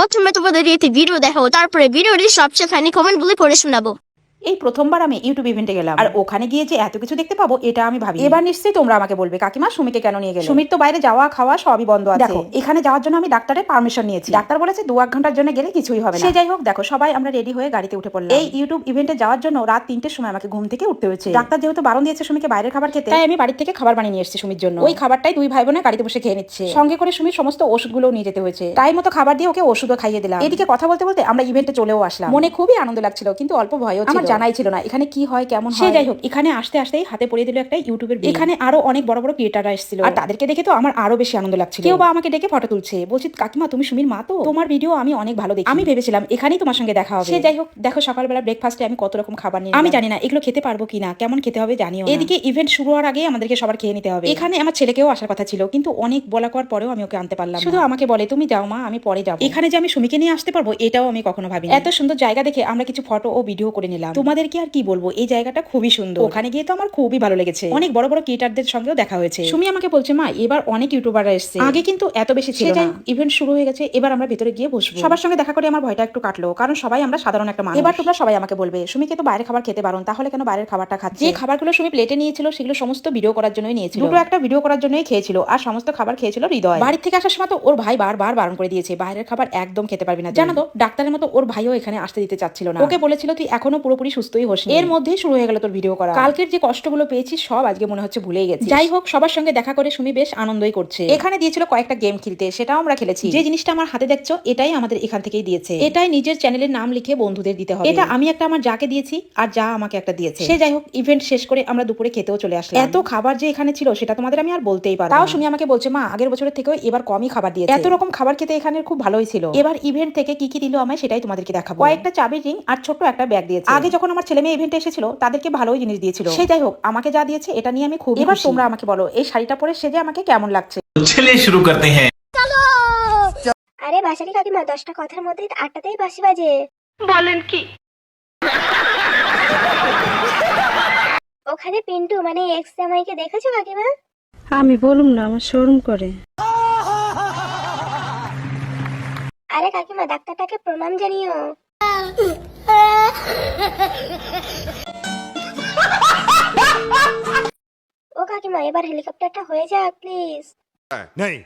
প্রথমে তোমাদের একটি ভিডিও দেখাবো, তারপরে ভিডিওটি সবচেয়ে ফানি কমেন্টগুলি পড়ে শোনাবো। এই প্রথমবার আমি ইউটিউব ইভেন্টে গেলাম, আর ওখানে গিয়ে যে এত কিছু দেখতে পাবো এটা আমি ভাবি। এবার নিশ্চয়ই তোমরা আমাকে বলবে কাকিমা সুমিকে কেন নিয়ে গেলে? সুমির তো বাইরে যাওয়া খাওয়া সবই বন্ধ আছে। দেখো এখানে যাওয়ার জন্য আমি ডাক্তারের পারমিশন নিয়েছি। ডাক্তার বলেছে 2-1 ঘন্টার জন্য গেলে কিছুই হবে না। সে যাই হোক, দেখো সবাই আমরা রেডি হয়ে গাড়িতে উঠে পড়লাম। এই ইউটিউব ইভেন্টে যাওয়ার জন্য রাত 3টের সময় আমাকে ঘুম থেকে উঠতে হয়েছে। ডাক্তার যেহেতু বারণ দিয়েছে সুমিকে বাইরের খাবার খেতে, তাই আমি বাড়ি থেকে খাবার বানিয়ে নিয়ে এসেছি সুমির জন্য। ওই খাবারটাই দুই ভাই বোনে গাড়িতে বসে খেয়ে নিচ্ছে। সঙ্গে করে সুমির সমস্ত ওষুধগুলো নিয়ে যেতে হয়েছে। টাইম মতো খাবার দিয়ে ওকে ওষুধও খাইয়ে দিলাম। এদিকে কথা বলতে বলতে আমরা ইভেন্টে চলেও আসলাম। মনে খুবই আনন্দ লাগছিল, কিন্তু অল্প ভয়ও ছিল। আমার জানাই ছিল না এখানে কি হয় কেমন হয়। যাই হোক, এখানে আসতে আসতেই হাতে পড়ে দিল একটা ইউটিউবের বিল। এখানে আরো অনেক বড় বড় ক্রিয়েটাররা এসেছিল, আর তাদেরকে দেখে তো আমার আরো বেশি আনন্দ লাগছিল। কেউ বা আমাকে ডেকে ফটো তুলছে, বলছি কাকিমা তুমি সুমির মা তো? তোমার ভিডিও আমি অনেক ভালো দেখি। আমি ভেবেছিলাম এখানেই তোমার সঙ্গে দেখা হবে। সে যাই হোক, দেখো সকালবেলা ব্রেকফাস্টে আমি কত রকম খাবার নিয়ে, আমি জানি না এগুলো খেতে পারবো কিনা, কেমন খেতে হবে জানিও না। এদিকে ইভেন্ট শুরু হওয়ার আগে আমাদেরকে সবার খেয়ে নিতে হবে। এখানে আমার ছেলেকেও আসার কথা ছিল, কিন্তু অনেক বলা করার পরেও আমি ওকে আনতে পারলাম না। শুধু আমাকে বলে তুমি যাও মা, আমি পরে যাবো। এখানে যে আমি সুমিকে নিয়ে আসতে পারবো এটাও আমি কখনো ভাবিনি। এত সুন্দর জায়গা দেখে আমরা কিছু ফটো ও ভিডিও করে নিলাম। তোমাদেরকে আর কি বলবো, এই জায়গাটা খুবই সুন্দর। ওখানে গিয়ে তো আমার খুবই ভালো লেগেছে। অনেক বড় বড় ক্রিয়েটারদের সঙ্গেও দেখা হয়েছে। সুমি আমাকে বলছে মা এবার অনেক ইউটিউবাররা এসেছে, আগে কিন্তু এত বেশি ছিল না। ইভেন্ট শুরু হয়ে গেছে, এবার আমরা ভেতরে গিয়ে বসবো। সবার সঙ্গে দেখা করে আমার ভয়টা একটু কাটলো, কারণ সবাই আমরা সাধারণ একটা মানুষ। এবার তোমরা সবাই আমাকে বলবে সুমিকে তো বাইরের খাবার খেতে বারণ, তাহলে কেন বাইরের খাবারটা খাচ্ছে? যে খাবারগুলো সুমি প্লেটে নিয়েছিল সেগুলো সমস্ত ভিডিও করার জন্যই নিয়েছিল। দুটো একটা ভিডিও করার জন্যই খেয়েছিল, আর সমস্ত খাবার খেয়েছিল হৃদয়। বাড়ি থেকে আসার সময় তো ওর ভাই বারবার বারণ করে দিয়েছে বাইরের খাবার একদম খেতে পারবি না। জানো তো, ডাক্তারের মতো ওর ভাইও এখানে আসতে দিতে চাচ্ছিল না। ওকে বলেছিল তুই এখনো পুরোপুরি সুস্থই হোসনি। এর মধ্যেই শুরু হয়ে গেল তোর ভিডিও করা। কালকের যে কষ্টগুলো পেয়েছি সব আজকে মনে হচ্ছে ভুলেই গেছি। যাই হোক, সবার সঙ্গে দেখা করে সুমি বেশ আনন্দই করছে। এখানে দিয়েছিল কয়েকটা গেম খেলতে, সেটাও আমরা খেলেছি। যে জিনিসটা আমার হাতে দেখছো এটাই আমাদের এখান থেকেই দিয়েছে। এটাই নিজের চ্যানেলের নাম লিখে বন্ধুদের দিতে হবে। এটা আমি একটা আমার যাকে দিয়েছি, আর যা আমাকে একটা দিয়েছে। সে যাই হোক, ইভেন্ট শেষ করে আমরা দুপুরে খেতেও চলে আসলাম। এত খাবার যে এখানে ছিল সেটা তোমাদের আমি আর বলতেই পারবো না। তাও সুমি আমাকে বলছে মা আগের বছরের থেকেও এবার কমই খাবার দিয়েছে। এত রকম খাবার খেতে এখানে খুব ভালোই ছিল। এবার ইভেন্ট থেকে কি কি দিল আমায় সেটাই তোমাদেরকে দেখাবো। কয়েকটা চাবির রিং আর ছোট্ট একটা ব্যাগ দিয়েছে। আগে যখন আমার ছেলে মেয়ে ইভেন্টে এসেছিল তাদেরকে ভালোই জিনিস দিয়েছিল। সে যাই হোক, আমাকে যা দিয়েছে এটা নিয়ে আমি খুব। এবার তোমরা আমাকে বলো এই শাড়িটা পরে সেজে আমাকে কেমন লাগছে? चलिए शुरू करते हैं। আরে বাসারি কাকিমা, 10টা কথার মধ্যে 8টাতেই বাঁশি বাজে। বলেন কি? ওখানে পিন্টু মানে এক্স জামাইকে দেখেছো কাকিমা? আমি বলুম না, আমার শরম করে। আরে কাকিমা, ডাক্তারটাকে প্রণাম জানিও। ও কাকিমা, এবার হেলিকপ্টারটা হয়ে যাক প্লিজ। नहीं